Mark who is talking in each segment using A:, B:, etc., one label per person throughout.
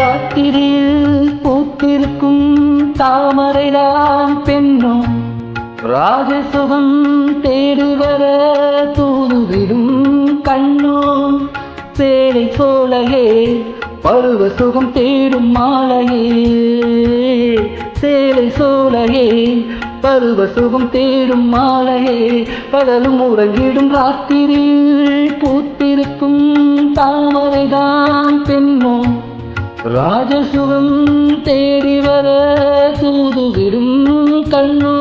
A: ராத்திரியில் பூத்திருக்கும் தாமரைதான் பெண்ணும் ராஜசுகம் தேடுவர தூதுவிடும் கண்ணோ சேலை சோலையே பருவ சுகம் தேடும் மாலையே சேலை சோலையே பருவ சுகம் தேடும் மாலையே பகலும் உறங்கிடும் ராத்திரியில் பூத்திருக்கும் தாமரைதான் பெண்ணோ ராஜசுகம் தேடி வர தூதுவிடும் கண்ணோ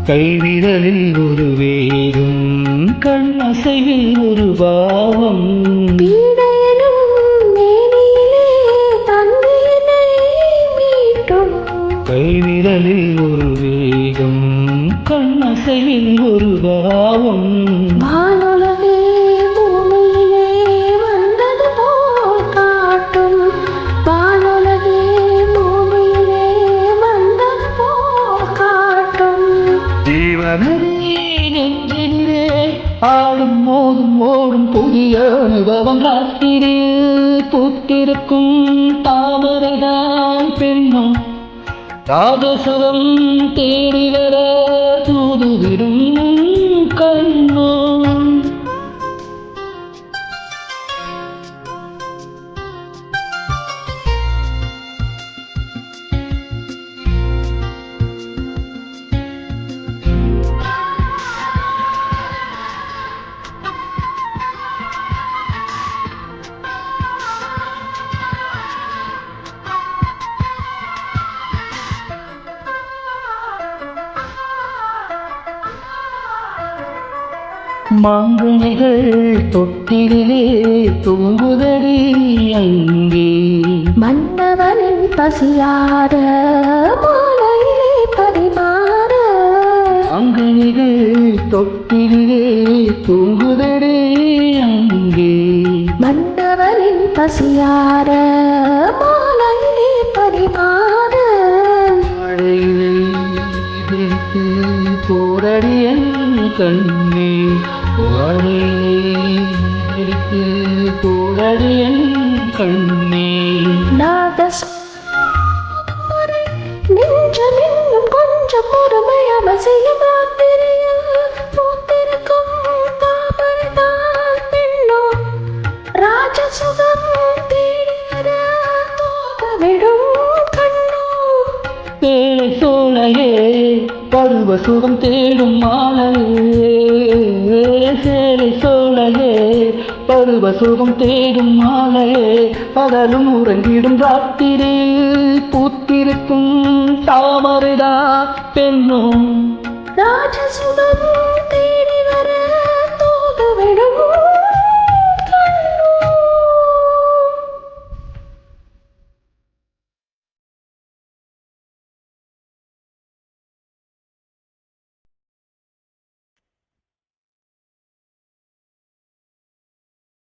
A: கைவிரலில் ஒரு வேகம் கண்ணசைவில் ஒரு பாவம் கைவிரலில் ஒரு வேகம் கண்ணசைவில் ஒரு பாவம் நெஞ்சிலே ஆடும் மோதும் ஓடும் புதிய அனுபவம் ராத்திரியில் பூத்திருக்கும் தாமரைதான் பெண்ணும் ராஜசுகம் தேடி வர தூதுவிடும் கண்ணோ மாங்கனிகள் தொட்டிலே தூங்குதடி அங்கே
B: மன்னவனின் பசியார மாலையிலே பரிமாற
A: மாங்கனிகள் தொட்டிலே தூங்குதடி அங்கே
B: மன்னவனின் பசியார மாலையிலே பரிமாற
A: மழையிலே போரடி என் கண்ணே போரடி என் கண்ணே
B: நெஞ்சமென்னும் கொஞ்சம் பொறுமையாக செய்யும் ராத்திரியில் பூத்திருக்கும் தாமரைதான் பெண்ணோ ராஜசுகம் தேடிவர தூதுவிடும் கண்ணோ
A: சேலை சோலையே பருவ சுகம் தேடும் மாலையே சேலை சோலையே பருவ சுகம் தேடும் மாலையே பகலும் உறங்கிடும் ராத்திரியில் பூத்திருக்கும் தாமரைதா பெண்ணும்
B: ராஜசுகம் தேடி வர